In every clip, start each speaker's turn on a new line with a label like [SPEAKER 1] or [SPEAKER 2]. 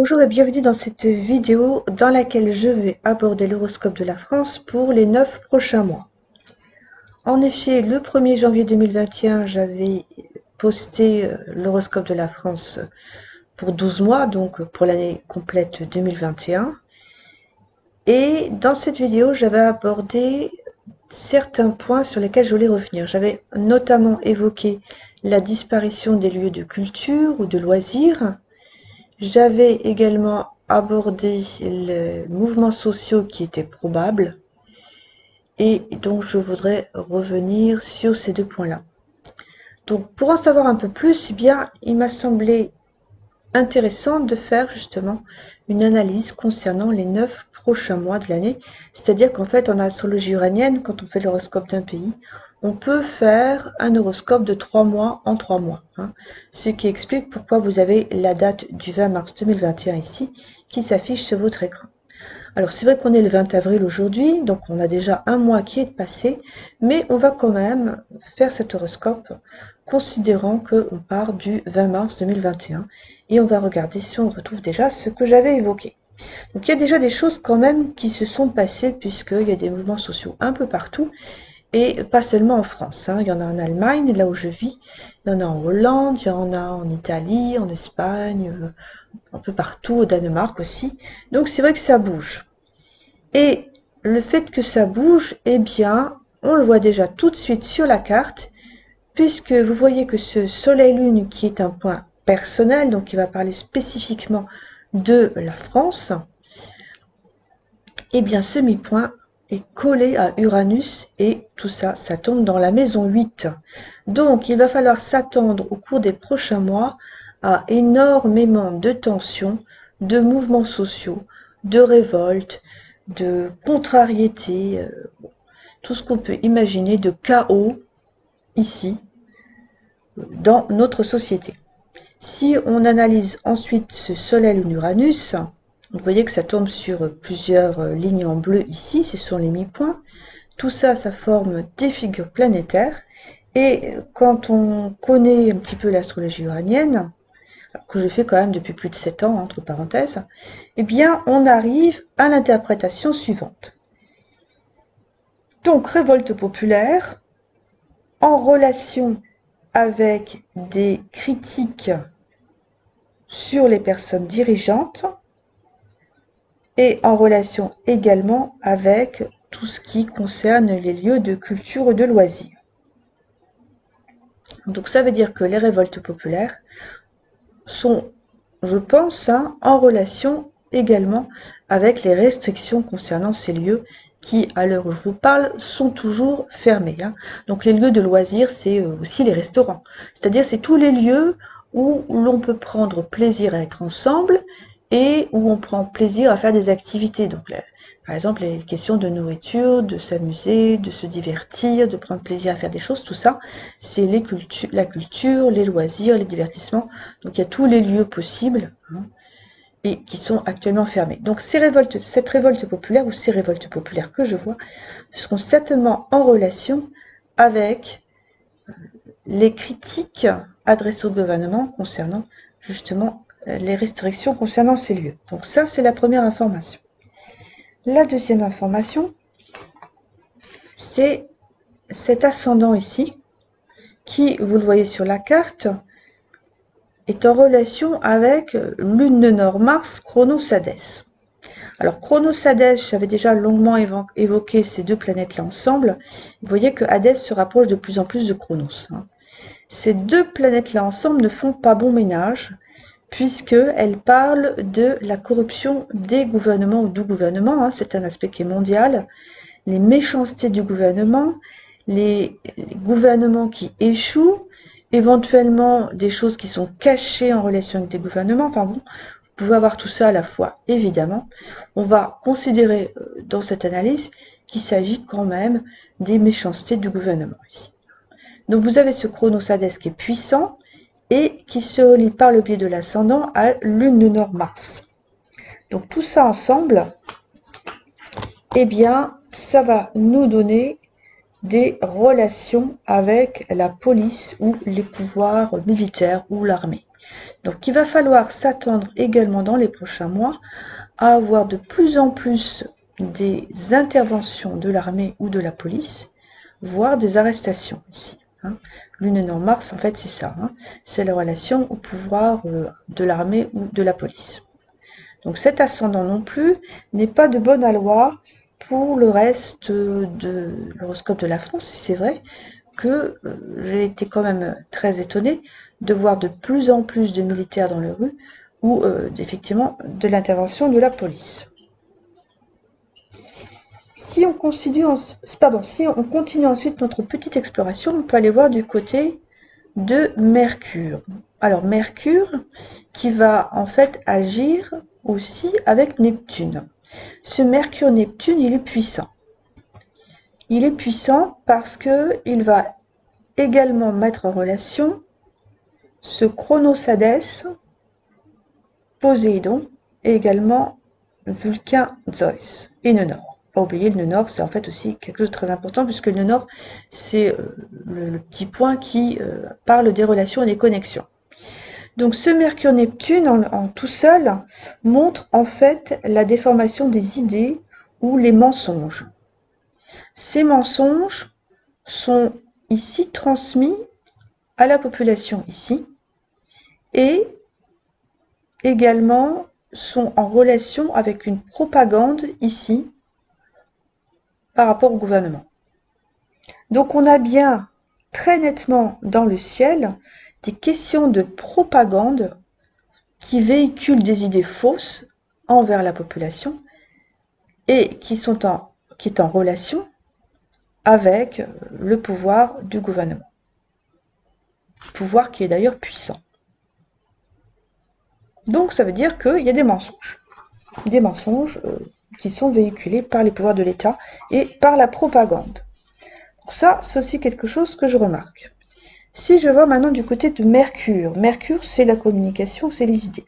[SPEAKER 1] Bonjour et bienvenue dans cette vidéo dans laquelle je vais aborder l'horoscope de la France pour les 9 prochains mois. En effet, le 1er janvier 2021, j'avais posté l'horoscope de la France pour 12 mois, donc pour l'année complète 2021. Et dans cette vidéo, j'avais abordé certains points sur lesquels je voulais revenir. J'avais notamment évoqué la disparition des lieux de culture ou de loisirs. J'avais également abordé les mouvements sociaux qui étaient probables et donc je voudrais revenir sur ces deux points-là. Donc pour en savoir un peu plus, eh bien, il m'a semblé intéressant de faire justement une analyse concernant les 9 prochains mois de l'année. C'est-à-dire qu'en fait, en astrologie uranienne, quand on fait l'horoscope d'un pays, on peut faire un horoscope de 3 mois en 3 mois. Ce qui explique pourquoi vous avez la date du 20 mars 2021 ici, qui s'affiche sur votre écran. Alors c'est vrai qu'on est le 20 avril aujourd'hui, donc on a déjà un mois qui est passé, mais on va quand même faire cet horoscope considérant qu'on part du 20 mars 2021 et on va regarder si on retrouve déjà ce que j'avais évoqué. Donc il y a déjà des choses quand même qui se sont passées puisqu'il y a des mouvements sociaux un peu partout et pas seulement en France. Il y en a en Allemagne, là où je vis, il y en a en Hollande, il y en a en Italie, en Espagne, un peu partout, au Danemark aussi. Donc c'est vrai que ça bouge. Et le fait que ça bouge, eh bien, on le voit déjà tout de suite sur la carte, puisque vous voyez que ce Soleil-Lune, qui est un point personnel, donc qui va parler spécifiquement de la France, eh bien ce mi-point est collé à Uranus et tout ça, ça tombe dans la maison 8. Donc il va falloir s'attendre au cours des prochains mois à énormément de tensions, de mouvements sociaux, de révoltes, de contrariétés, tout ce qu'on peut imaginer de chaos ici, dans notre société. Si on analyse ensuite ce Soleil ou Uranus, vous voyez que ça tombe sur plusieurs lignes en bleu ici, ce sont les mi-points. Tout ça, ça forme des figures planétaires. Et quand on connaît un petit peu l'astrologie uranienne, que je fais quand même depuis plus de 7 ans, entre parenthèses, eh bien, on arrive à l'interprétation suivante. Donc, révolte populaire, en relation avec des critiques sur les personnes dirigeantes et en relation également avec tout ce qui concerne les lieux de culture et de loisirs. Donc ça veut dire que les révoltes populaires sont, je pense, en relation également avec les restrictions concernant ces lieux qui, à l'heure où je vous parle, sont toujours fermés. Donc les lieux de loisirs, c'est aussi les restaurants. C'est-à-dire c'est tous les lieux où l'on peut prendre plaisir à être ensemble et où on prend plaisir à faire des activités. Donc par exemple, les questions de nourriture, de s'amuser, de se divertir, de prendre plaisir à faire des choses, tout ça, c'est la culture, les loisirs, les divertissements. Donc il y a tous les lieux possibles et qui sont actuellement fermés. Donc cette révolte populaire ou ces révoltes populaires que je vois seront certainement en relation avec les critiques adressées au gouvernement concernant justement les restrictions concernant ces lieux. Donc ça, c'est la première information. La deuxième information, c'est cet ascendant ici, qui, vous le voyez sur la carte, est en relation avec Lune Nord Mars, Chronos Hadès. Alors Chronos Hadès, j'avais déjà longuement évoqué ces deux planètes-là ensemble. Vous voyez que Hadès se rapproche de plus en plus de Chronos. Ces deux planètes-là ensemble ne font pas bon ménage, puisqu'elles parlent de la corruption des gouvernements ou du gouvernement, c'est un aspect qui est mondial, les méchancetés du gouvernement, les gouvernements qui échouent, éventuellement des choses qui sont cachées en relation avec des gouvernements, enfin bon, vous pouvez avoir tout ça à la fois, évidemment. On va considérer dans cette analyse qu'il s'agit quand même des méchancetés du gouvernement ici. Donc vous avez ce Chronos Hadès qui est puissant, et qui se relie par le biais de l'ascendant à Lune Nord Mars. Donc tout ça ensemble, eh bien, ça va nous donner des relations avec la police ou les pouvoirs militaires ou l'armée. Donc il va falloir s'attendre également dans les prochains mois à avoir de plus en plus des interventions de l'armée ou de la police, voire des arrestations ici. Lune Nord Mars, en fait, c'est ça. C'est la relation au pouvoir de l'armée ou de la police. Donc cet ascendant non plus n'est pas de bon aloi pour le reste de l'horoscope de la France. C'est vrai que j'ai été quand même très étonnée de voir de plus en plus de militaires dans les rues ou effectivement de l'intervention de la police. Si on continue ensuite notre petite exploration, on peut aller voir du côté de Mercure. Alors Mercure qui va en fait agir aussi avec Neptune. Ce Mercure-Neptune, il est puissant. Il est puissant parce que il va également mettre en relation ce Chronos-Hadès, Poséidon et également Vulcain, Zeus et le Nord. Pas oublier le nœud nord, c'est en fait aussi quelque chose de très important puisque le nœud nord, c'est le petit point qui parle des relations et des connexions. Donc ce Mercure-Neptune en tout seul montre en fait la déformation des idées ou les mensonges. Ces mensonges sont ici transmis à la population ici et également sont en relation avec une propagande ici par rapport au gouvernement. Donc on a bien très nettement dans le ciel des questions de propagande qui véhiculent des idées fausses envers la population et qui est en relation avec le pouvoir du gouvernement. Pouvoir qui est d'ailleurs puissant. Donc ça veut dire qu'il y a des mensonges. Des mensonges qui sont véhiculés par les pouvoirs de l'État et par la propagande. Donc ça, c'est aussi quelque chose que je remarque. Si je vois maintenant du côté de Mercure, Mercure c'est la communication, c'est les idées.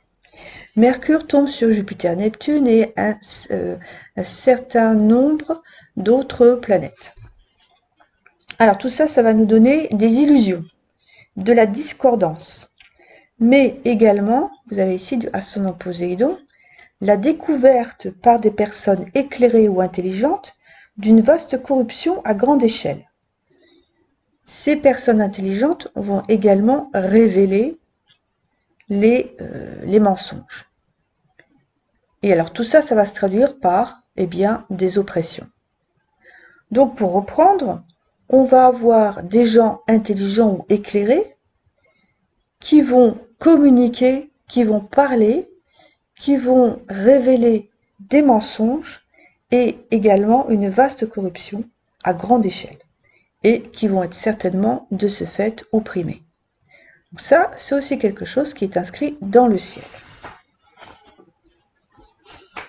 [SPEAKER 1] Mercure tombe sur Jupiter, Neptune et un certain nombre d'autres planètes. Alors tout ça, ça va nous donner des illusions, de la discordance. Mais également, vous avez ici du ascendant Poséidon, la découverte par des personnes éclairées ou intelligentes d'une vaste corruption à grande échelle. Ces personnes intelligentes vont également révéler les mensonges. Et alors tout ça, ça va se traduire par des oppressions. Donc pour reprendre, on va avoir des gens intelligents ou éclairés qui vont communiquer, qui vont parler, qui vont révéler des mensonges et également une vaste corruption à grande échelle et qui vont être certainement de ce fait opprimés. Donc ça, c'est aussi quelque chose qui est inscrit dans le ciel.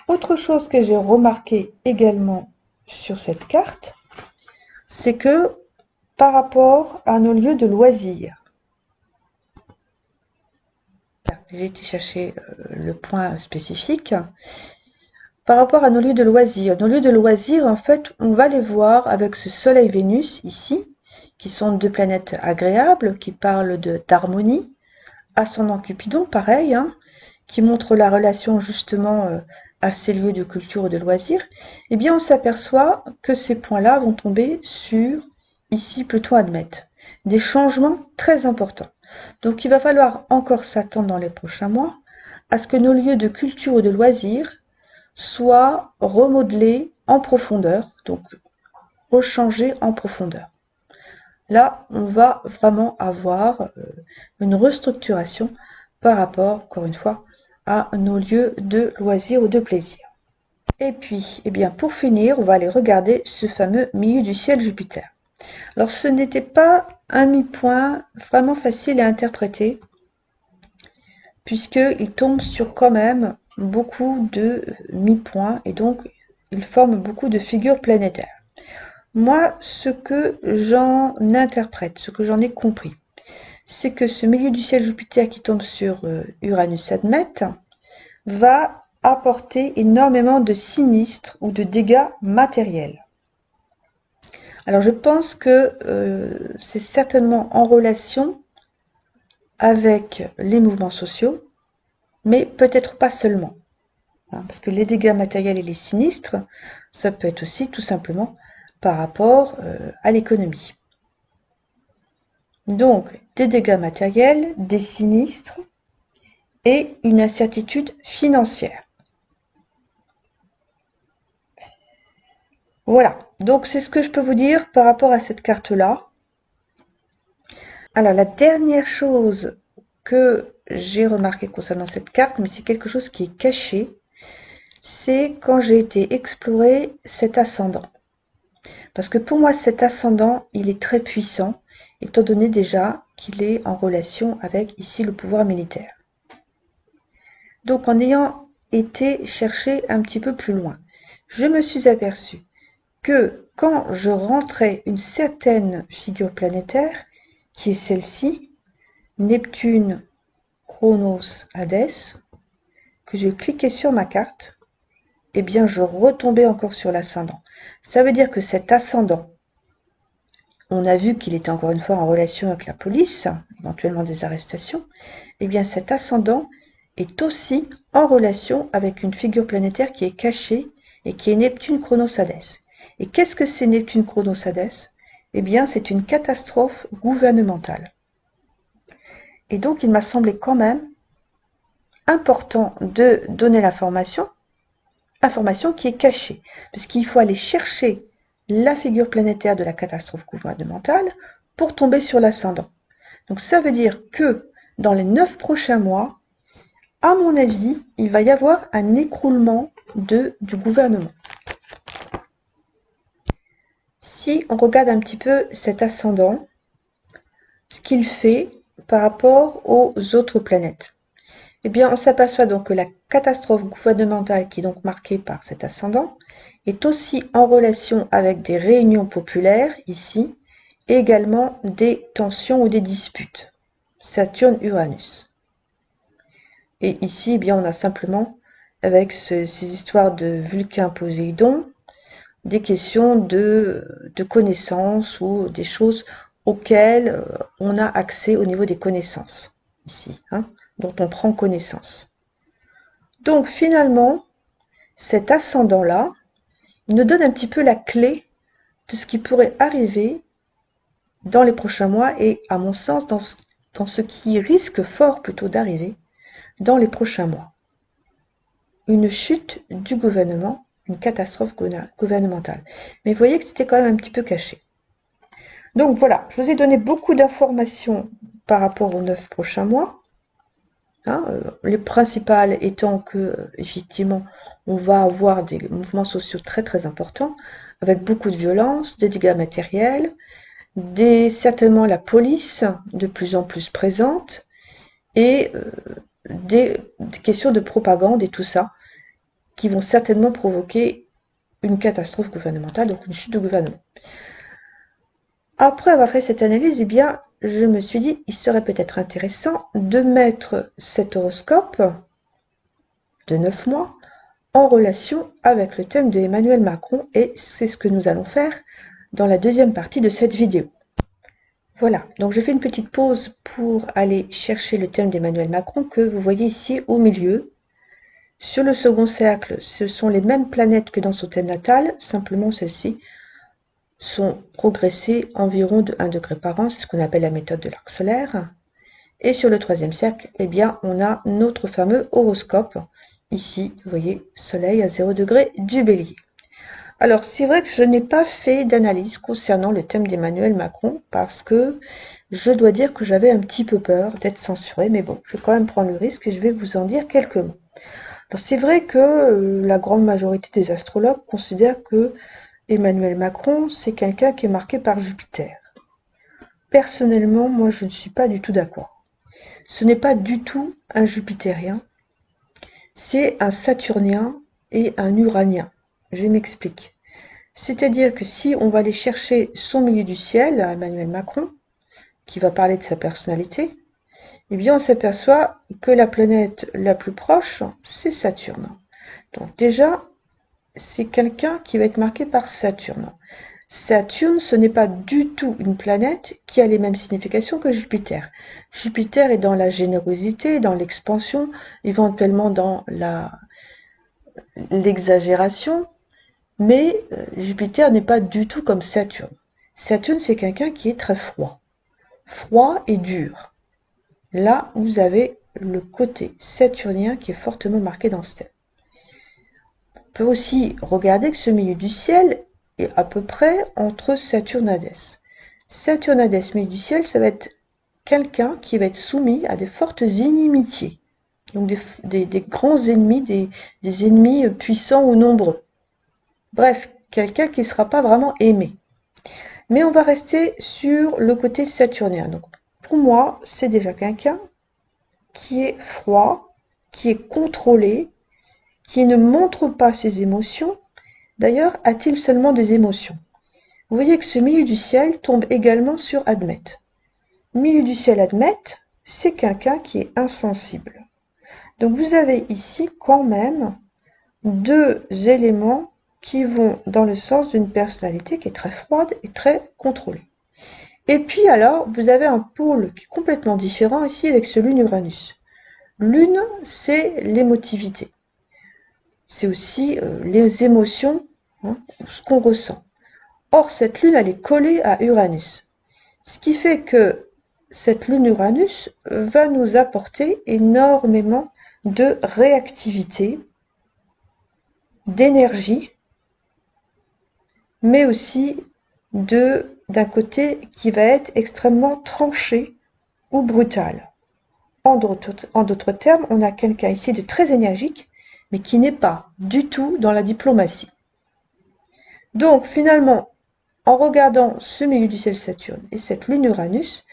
[SPEAKER 1] Autre chose que j'ai remarqué également sur cette carte, c'est que par rapport à nos lieux de loisirs, j'ai été chercher le point spécifique. Par rapport à nos lieux de loisirs, en fait, on va les voir avec ce Soleil-Vénus ici, qui sont deux planètes agréables, qui parlent d'harmonie. Ascendant Cupidon, pareil, qui montre la relation justement à ces lieux de culture et de loisirs. Eh bien, on s'aperçoit que ces points-là vont tomber sur, ici, Pluton Admète, des changements très importants. Donc il va falloir encore s'attendre dans les prochains mois à ce que nos lieux de culture ou de loisirs soient remodelés en profondeur, donc rechangés en profondeur. Là, on va vraiment avoir une restructuration par rapport, encore une fois, à nos lieux de loisirs ou de plaisir. Et puis, pour finir, on va aller regarder ce fameux milieu du ciel Jupiter. Alors, ce n'était pas un mi-point vraiment facile à interpréter, puisqu'il tombe sur quand même beaucoup de mi-points, et donc il forme beaucoup de figures planétaires. Moi, ce que j'en interprète, ce que j'en ai compris, c'est que ce milieu du ciel Jupiter qui tombe sur Uranus Admète va apporter énormément de sinistres ou de dégâts matériels. Alors je pense que c'est certainement en relation avec les mouvements sociaux, mais peut-être pas seulement. Parce que les dégâts matériels et les sinistres, ça peut être aussi tout simplement par rapport à l'économie. Donc, des dégâts matériels, des sinistres et une incertitude financière. Voilà, donc c'est ce que je peux vous dire par rapport à cette carte-là. Alors, la dernière chose que j'ai remarqué concernant cette carte, mais c'est quelque chose qui est caché, c'est quand j'ai été explorer cet ascendant. Parce que pour moi, cet ascendant, il est très puissant, étant donné déjà qu'il est en relation avec ici le pouvoir militaire. Donc en ayant été chercher un petit peu plus loin, je me suis aperçue que quand je rentrais une certaine figure planétaire, qui est celle-ci, Neptune, Chronos, Hadès, que je cliquais sur ma carte, eh bien je retombais encore sur l'ascendant. Ça veut dire que cet ascendant, on a vu qu'il était encore une fois en relation avec la police, éventuellement des arrestations, eh bien cet ascendant est aussi en relation avec une figure planétaire qui est cachée et qui est Neptune Chronos Hadès. Et qu'est-ce que c'est Neptune Chronos Hadès? Eh bien c'est une catastrophe gouvernementale. Et donc il m'a semblé quand même important de donner l'information, information qui est cachée, puisqu'il faut aller chercher la figure planétaire de la catastrophe gouvernementale pour tomber sur l'ascendant. Donc ça veut dire que dans les 9 prochains mois, à mon avis, il va y avoir un écroulement du gouvernement. Si on regarde un petit peu cet ascendant, ce qu'il fait par rapport aux autres planètes, eh bien, on s'aperçoit donc que la catastrophe gouvernementale qui est donc marquée par cet ascendant est aussi en relation avec des réunions populaires ici, et également des tensions ou des disputes. Saturne-Uranus. Et ici, eh bien, on a simplement, avec ces histoires de Vulcain-Poséidon, des questions de connaissances ou des choses auxquelles on a accès au niveau des connaissances, ici, dont on prend connaissance. Donc finalement, cet ascendant-là, il nous donne un petit peu la clé de ce qui pourrait arriver dans les prochains mois et, à mon sens, dans ce qui risque fort plutôt d'arriver dans les prochains mois. Une chute du gouvernement, une catastrophe gouvernementale. Mais vous voyez que c'était quand même un petit peu caché. Donc voilà, je vous ai donné beaucoup d'informations par rapport aux 9 prochains mois. Les principales étant que, effectivement, on va avoir des mouvements sociaux très très importants, avec beaucoup de violence, des dégâts matériels, certainement la police de plus en plus présente, et des questions de propagande et tout ça, qui vont certainement provoquer une catastrophe gouvernementale, donc une chute du gouvernement. Après avoir fait cette analyse, eh bien, je me suis dit, il serait peut-être intéressant de mettre cet horoscope de 9 mois en relation avec le thème de Emmanuel Macron, et c'est ce que nous allons faire dans la deuxième partie de cette vidéo. Voilà, donc je fais une petite pause pour aller chercher le thème d'Emmanuel Macron que vous voyez ici au milieu. Sur le second cercle, ce sont les mêmes planètes que dans son thème natal, simplement celles-ci sont progressées environ de 1 degré par an, c'est ce qu'on appelle la méthode de l'arc solaire. Et sur le troisième cercle, eh bien, on a notre fameux horoscope. Ici, vous voyez, Soleil à 0 degré du Bélier. Alors, c'est vrai que je n'ai pas fait d'analyse concernant le thème d'Emmanuel Macron parce que je dois dire que j'avais un petit peu peur d'être censurée, mais bon, je vais quand même prendre le risque et je vais vous en dire quelques mots. Alors, c'est vrai que la grande majorité des astrologues considèrent que Emmanuel Macron, c'est quelqu'un qui est marqué par Jupiter. Personnellement, moi, je ne suis pas du tout d'accord. Ce n'est pas du tout un jupitérien, c'est un saturnien et un uranien. Je m'explique. C'est-à-dire que si on va aller chercher son milieu du ciel, à Emmanuel Macron, qui va parler de sa personnalité, eh bien on s'aperçoit que la planète la plus proche, c'est Saturne. Donc déjà, c'est quelqu'un qui va être marqué par Saturne. Saturne, ce n'est pas du tout une planète qui a les mêmes significations que Jupiter. Jupiter est dans la générosité, dans l'expansion, éventuellement dans l'exagération, mais Jupiter n'est pas du tout comme Saturne. Saturne, c'est quelqu'un qui est très froid. Froid et dur. Là, vous avez le côté saturnien qui est fortement marqué dans ce thème. On peut aussi regarder que ce milieu du ciel est à peu près entre Saturne et Hadès. Saturne, Hadès, milieu du ciel, ça va être quelqu'un qui va être soumis à des fortes inimitiés. Donc des grands ennemis, des ennemis puissants ou nombreux. Bref, quelqu'un qui ne sera pas vraiment aimé. Mais on va rester sur le côté saturnien. Donc, pour moi, c'est déjà quelqu'un qui est froid, qui est contrôlé, qui ne montre pas ses émotions. D'ailleurs, a-t-il seulement des émotions? Vous voyez que ce milieu du ciel tombe également sur Admet. Milieu du ciel Admet, c'est quelqu'un qui est insensible. Donc vous avez ici quand même deux éléments qui vont dans le sens d'une personnalité qui est très froide et très contrôlée. Et puis alors, vous avez un pôle qui est complètement différent ici avec ce Lune-Uranus. Lune, c'est l'émotivité. C'est aussi les émotions, hein, ce qu'on ressent. Or, cette Lune, elle est collée à Uranus. Ce qui fait que cette Lune-Uranus va nous apporter énormément de réactivité, d'énergie, mais aussi d'un côté qui va être extrêmement tranché ou brutal. En d'autres termes, on a quelqu'un ici de très énergique, mais qui n'est pas du tout dans la diplomatie. Donc finalement, en regardant ce milieu du ciel Saturne et cette Lune Uranus,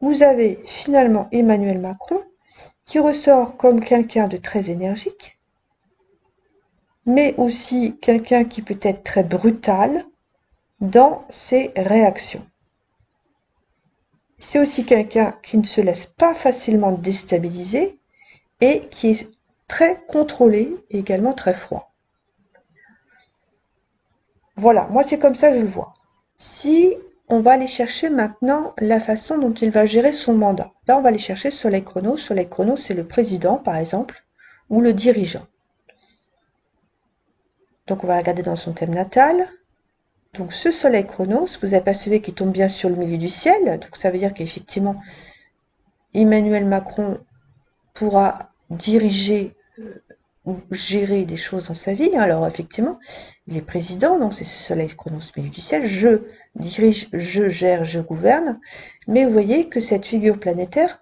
[SPEAKER 1] vous avez finalement Emmanuel Macron qui ressort comme quelqu'un de très énergique, mais aussi quelqu'un qui peut être très brutal dans ses réactions. C'est aussi quelqu'un qui ne se laisse pas facilement déstabiliser et qui est très contrôlé et également très froid. Voilà, moi c'est comme ça que je le vois. Si on va aller chercher maintenant la façon dont il va gérer son mandat. Là, on va aller chercher Soleil Chronos. Soleil Chronos, c'est le président, par exemple, ou le dirigeant. Donc, on va regarder dans son thème natal. Donc, ce Soleil Chronos, vous apercevez qu'il tombe bien sur le milieu du ciel. Donc, ça veut dire qu'effectivement, Emmanuel Macron pourra diriger ou gérer des choses dans sa vie. Alors, effectivement, il est président, donc c'est ce Soleil Chronos milieu du ciel. Je dirige, je gère, je gouverne. Mais vous voyez que cette figure planétaire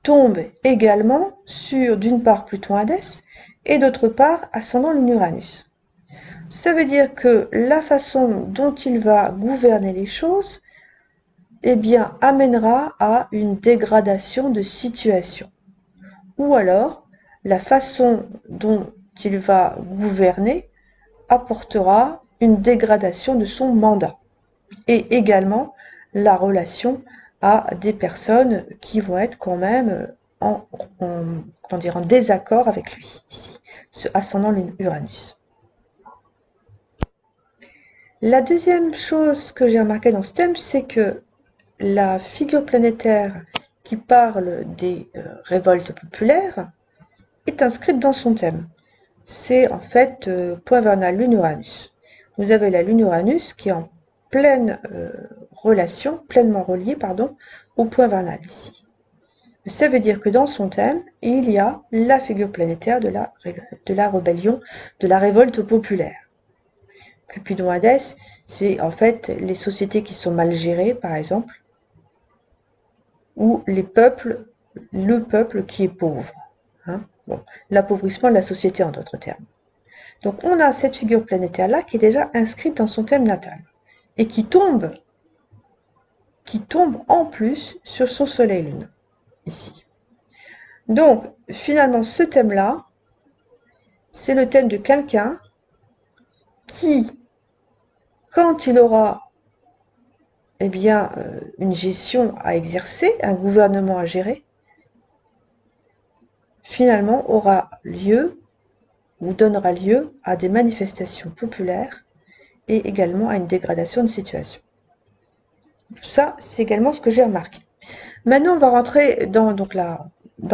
[SPEAKER 1] tombe également sur, d'une part, Pluton Hadès et d'autre part, ascendant l'Uranus. Ça veut dire que la façon dont il va gouverner les choses, eh bien, amènera à une dégradation de situation. Ou alors, la façon dont il va gouverner apportera une dégradation de son mandat et également la relation à des personnes qui vont être quand même en désaccord avec lui, ici, ce ascendant Uranus. La deuxième chose que j'ai remarqué dans ce thème, c'est que la figure planétaire qui parle des révoltes populaires est inscrite dans son thème. C'est en fait point vernal Lune-Uranus. Vous avez la Lune-Uranus qui est en pleine relation, pleinement reliée, au point vernal ici. Ça veut dire que dans son thème, il y a la figure planétaire de la rébellion, de la révolte populaire. Cupidon Hadès, c'est en fait les sociétés qui sont mal gérées, par exemple, ou le peuple qui est pauvre. Hein. Bon, l'appauvrissement de la société en d'autres termes. Donc on a cette figure planétaire-là qui est déjà inscrite dans son thème natal et qui tombe en plus sur son soleil-lune, ici. Donc finalement ce thème-là, c'est le thème de quelqu'un qui, quand il aura une gestion à exercer, un gouvernement à gérer, finalement aura lieu ou donnera lieu à des manifestations populaires et également à une dégradation de situation. Ça, c'est également ce que j'ai remarqué. Maintenant, on va rentrer dans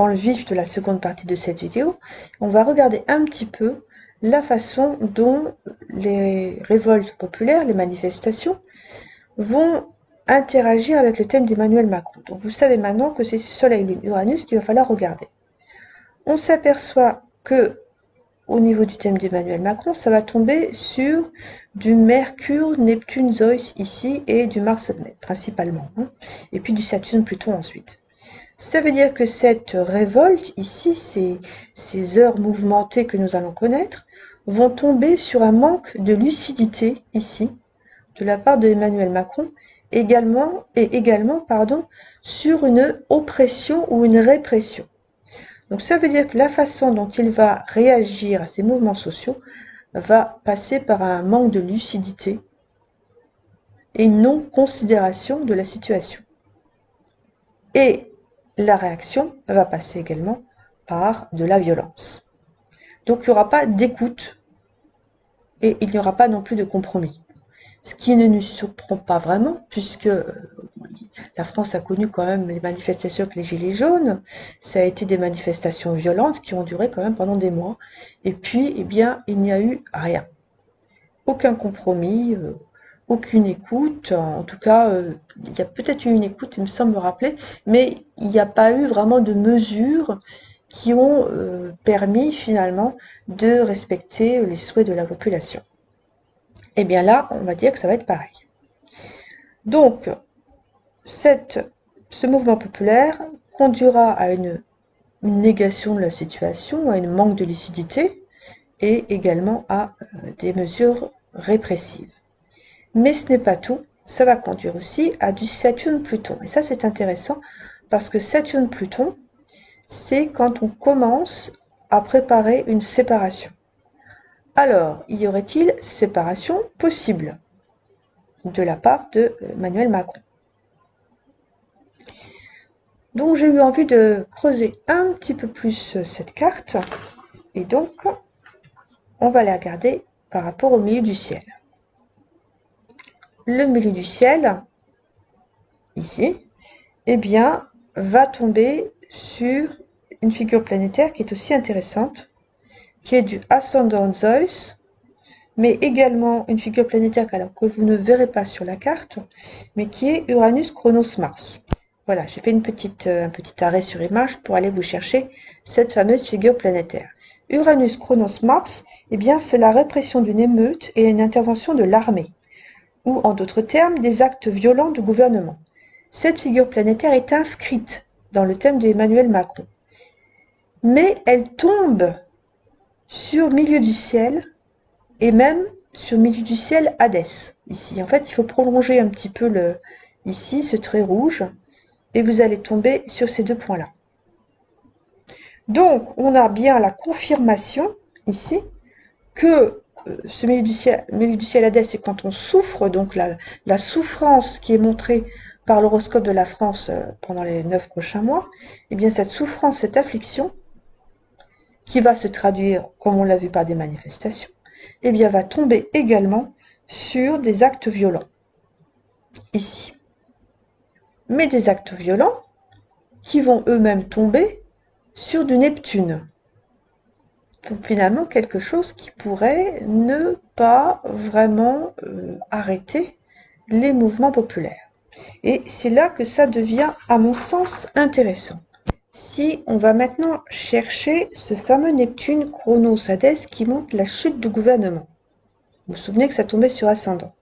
[SPEAKER 1] le vif de la seconde partie de cette vidéo. On va regarder un petit peu la façon dont les révoltes populaires, les manifestations, vont interagir avec le thème d'Emmanuel Macron. Donc vous savez maintenant que c'est Soleil, Lune, Uranus qu'il va falloir regarder. On s'aperçoit que au niveau du thème d'Emmanuel Macron, ça va tomber sur du Mercure, Neptune, Zeus ici et du Mars principalement, hein, et puis du Saturne, Pluton ensuite. Ça veut dire que cette révolte ici, ces heures mouvementées que nous allons connaître, vont tomber sur un manque de lucidité ici, de la part de Emmanuel Macron, également sur une oppression ou une répression. Donc ça veut dire que la façon dont il va réagir à ces mouvements sociaux va passer par un manque de lucidité et une non-considération de la situation. Et la réaction va passer également par de la violence. Donc il n'y aura pas d'écoute et il n'y aura pas non plus de compromis. Ce qui ne nous surprend pas vraiment, puisque la France a connu quand même les manifestations avec les Gilets jaunes. Ça a été des manifestations violentes qui ont duré quand même pendant des mois. Et puis, eh bien, il n'y a eu rien. Aucun compromis, aucune écoute. En tout cas, il y a peut-être eu une écoute, il me semble me rappeler, mais il n'y a pas eu vraiment de mesures qui ont permis finalement de respecter les souhaits de la population. Et bien là, on va dire que ça va être pareil. Donc, ce mouvement populaire conduira à une négation de la situation, à un manque de lucidité et également à des mesures répressives. Mais ce n'est pas tout, ça va conduire aussi à du Saturne-Pluton. Et ça, c'est intéressant parce que Saturne-Pluton, c'est quand on commence à préparer une séparation. Alors, y aurait-il séparation possible de la part de Emmanuel Macron? Donc, j'ai eu envie de creuser un petit peu plus cette carte. Et donc, on va la regarder par rapport au milieu du ciel. Le milieu du ciel, ici, eh bien, va tomber sur une figure planétaire qui est aussi intéressante, qui est du ascendant Zeus, mais également une figure planétaire que vous ne verrez pas sur la carte, mais qui est Uranus, Chronos, Mars. Voilà, j'ai fait un petit arrêt sur image pour aller vous chercher cette fameuse figure planétaire. Uranus, Chronos, Mars, eh bien, c'est la répression d'une émeute et une intervention de l'armée, ou en d'autres termes, des actes violents du gouvernement. Cette figure planétaire est inscrite dans le thème d'Emmanuel Macron. Mais elle tombe sur milieu du ciel et même sur milieu du ciel Hadès. Ici, en fait, il faut prolonger un petit peu ici ce trait rouge et vous allez tomber sur ces deux points-là. Donc, on a bien la confirmation ici que ce milieu du ciel Hadès, c'est quand on souffre, donc la souffrance qui est montrée par l'horoscope de la France pendant les 9 prochains mois, et bien cette souffrance, cette affliction, qui va se traduire, comme on l'a vu, par des manifestations, et bien va tomber également sur des actes violents, ici. Mais des actes violents qui vont eux-mêmes tomber sur du Neptune. Donc finalement, quelque chose qui pourrait ne pas vraiment arrêter les mouvements populaires. Et c'est là que ça devient, à mon sens, intéressant. Si on va maintenant chercher ce fameux Neptune Chronos Hadès qui montre la chute du gouvernement. Vous vous souvenez que ça tombait sur ascendant.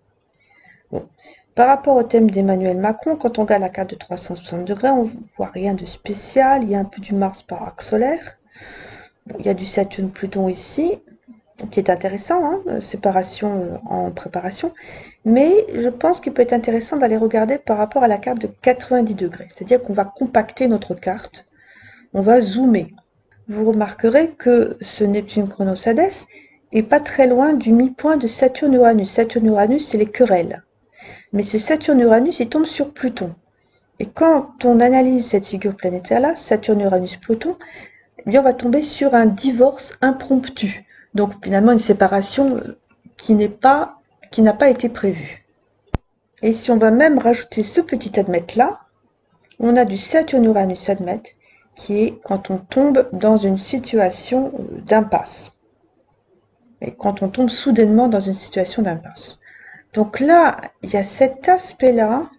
[SPEAKER 1] Bon. Par rapport au thème d'Emmanuel Macron, quand on regarde la carte de 360 degrés, on ne voit rien de spécial. Il y a un peu du Mars par axe solaire. Il y a du Saturne-Pluton ici, qui est intéressant, hein, séparation en préparation. Mais je pense qu'il peut être intéressant d'aller regarder par rapport à la carte de 90 degrés. C'est-à-dire qu'on va compacter notre carte, on va zoomer. Vous remarquerez que ce Neptune Chronos Hadès est pas très loin du mi-point de Saturne-Uranus. Saturne-Uranus, c'est les querelles. Mais ce Saturne-Uranus, il tombe sur Pluton. Et quand on analyse cette figure planétaire-là, Saturne-Uranus-Pluton, eh bien, on va tomber sur un divorce impromptu. Donc finalement une séparation qui n'est pas qui n'a pas été prévu. Et si on va même rajouter ce petit admètre là, on a du Saturne-Uranus admètre qui est quand on tombe dans une situation d'impasse. Et quand on tombe soudainement dans une situation d'impasse. Donc là, il y a cet aspect-là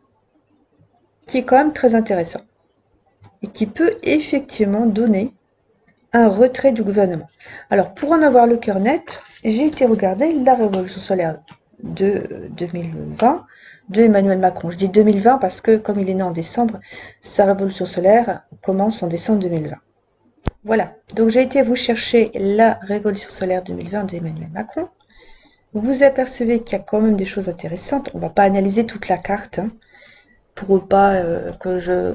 [SPEAKER 1] qui est quand même très intéressant et qui peut effectivement donner un retrait du gouvernement. Alors, pour en avoir le cœur net, j'ai été regarder la révolution solaire de 2020 de Emmanuel Macron. Je dis 2020 parce que, comme il est né en décembre, sa révolution solaire commence en décembre 2020. Voilà, donc j'ai été vous chercher la révolution solaire 2020 de Emmanuel Macron. Vous apercevez qu'il y a quand même des choses intéressantes. On ne va pas analyser toute la carte, hein, pour pas que j'ai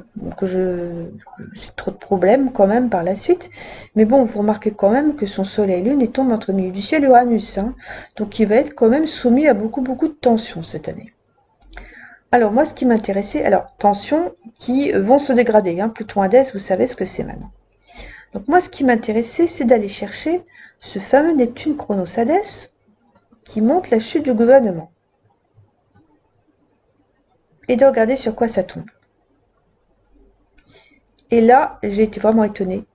[SPEAKER 1] trop de problèmes quand même par la suite. Mais bon, vous remarquez quand même que son soleil et lune il tombe entre le milieu du ciel et Uranus, hein, donc il va être quand même soumis à beaucoup de tensions cette année. Alors moi, ce qui m'intéressait, alors tensions qui vont se dégrader, hein, Pluton Hadès, vous savez ce que c'est maintenant. Donc moi, ce qui m'intéressait, c'est d'aller chercher ce fameux Neptune Chronos Hadès qui montre la chute du gouvernement. Et de regarder sur quoi ça tombe. Et là, j'ai été vraiment étonnée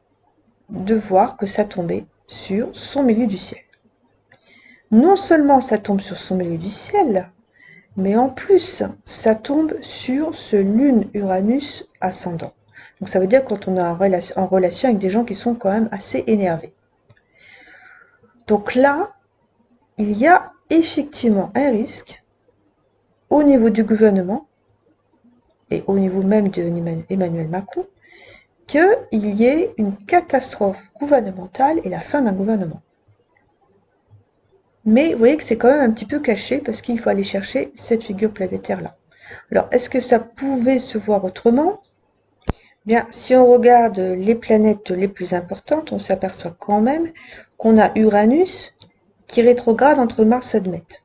[SPEAKER 1] de voir que ça tombait sur son milieu du ciel. Non seulement ça tombe sur son milieu du ciel, mais en plus, ça tombe sur ce Lune-Uranus ascendant. Donc ça veut dire quand on est en relation avec des gens qui sont quand même assez énervés. Donc là, il y a effectivement un risque au niveau du gouvernement et au niveau même d'Emmanuel Macron, qu'il y ait une catastrophe gouvernementale et la fin d'un gouvernement. Mais vous voyez que c'est quand même un petit peu caché parce qu'il faut aller chercher cette figure planétaire-là. Alors, est-ce que ça pouvait se voir autrement? Bien, si on regarde les planètes les plus importantes, on s'aperçoit quand même qu'on a Uranus qui rétrograde entre Mars et Admètre.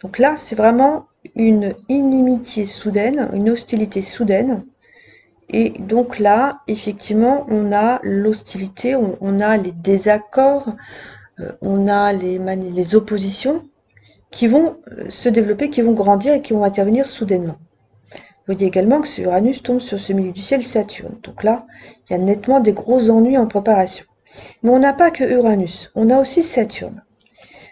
[SPEAKER 1] Donc là, c'est vraiment une inimitié soudaine, une hostilité soudaine. Et donc là, effectivement, on a l'hostilité, on a les désaccords, on a les oppositions qui vont se développer, qui vont grandir et qui vont intervenir soudainement. Vous voyez également que ce Uranus tombe sur ce milieu du ciel Saturne. Donc là, il y a nettement des gros ennuis en préparation. Mais on n'a pas que Uranus, on a aussi Saturne.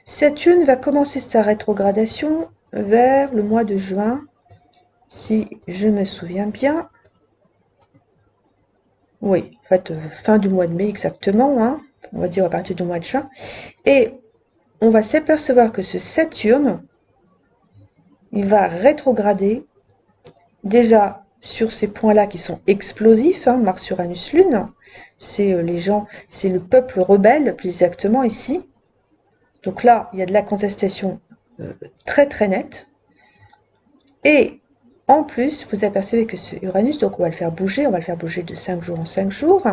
[SPEAKER 1] Saturne va commencer sa rétrogradation vers le mois de juin, si je me souviens bien. Oui, en fait, fin du mois de mai exactement, hein, on va dire à partir du mois de juin. Et on va s'apercevoir que ce Saturne, il va rétrograder déjà sur ces points-là qui sont explosifs, hein, Mars, Uranus, Lune. C'est les gens, c'est le peuple rebelle, plus exactement ici. Donc là, il y a de la contestation très nette. Et en plus, vous apercevez que ce Uranus, donc on va le faire bouger de 5 jours en 5 jours.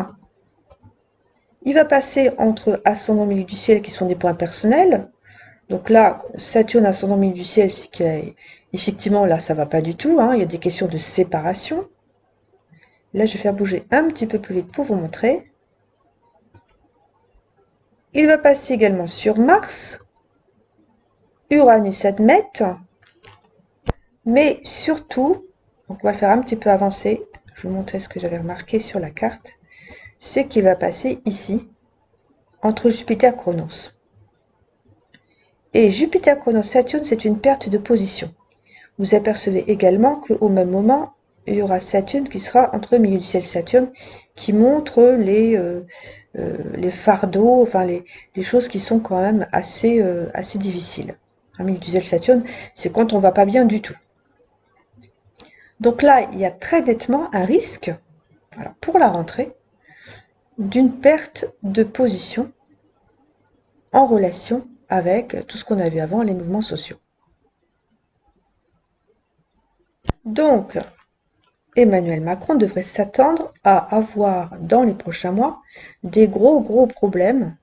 [SPEAKER 1] Il va passer entre ascendant milieu du ciel qui sont des points personnels. Donc là, Saturne ascendant milieu du ciel, c'est qu'effectivement là, ça va pas du tout, hein, il y a des questions de séparation. Là, je vais faire bouger un petit peu plus vite pour vous montrer. Il va passer également sur Mars, Uranus Admètre, mais surtout, donc on va le faire un petit peu avancer, je vais vous montrer ce que j'avais remarqué sur la carte, c'est qu'il va passer ici, entre Jupiter Chronos. Et Jupiter Chronos Saturne, c'est une perte de position. Vous apercevez également qu'au même moment, il y aura Saturne qui sera entre le milieu du ciel Saturne, qui montre les fardeaux, enfin les choses qui sont quand même assez difficiles. Le milieu du ciel Saturne, c'est quand on va pas bien du tout. Donc là, il y a très nettement un risque, alors pour la rentrée, d'une perte de position en relation avec tout ce qu'on a vu avant, les mouvements sociaux. Donc, Emmanuel Macron devrait s'attendre à avoir dans les prochains mois des gros problèmes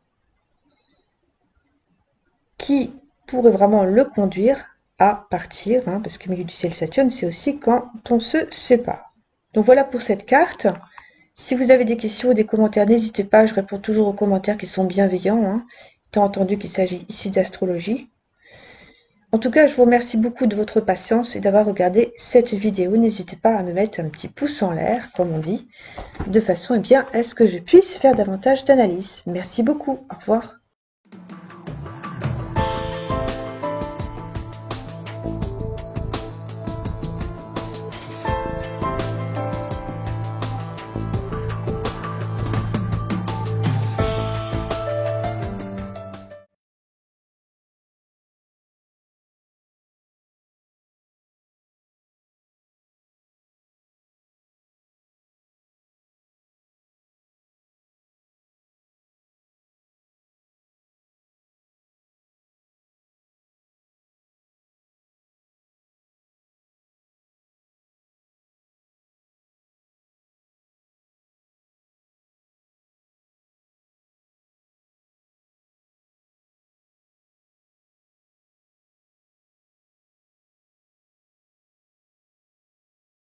[SPEAKER 1] qui pourraient vraiment le conduire à partir, hein, parce que le milieu du ciel Saturne, c'est aussi quand on se sépare. Donc voilà pour cette carte. Si vous avez des questions ou des commentaires, n'hésitez pas, je réponds toujours aux commentaires qui sont bienveillants, hein, étant entendu qu'il s'agit ici d'astrologie. En tout cas, je vous remercie beaucoup de votre patience et d'avoir regardé cette vidéo. N'hésitez pas à me mettre un petit pouce en l'air, comme on dit, de façon à ce que je puisse faire davantage d'analyses. Merci beaucoup. Au revoir.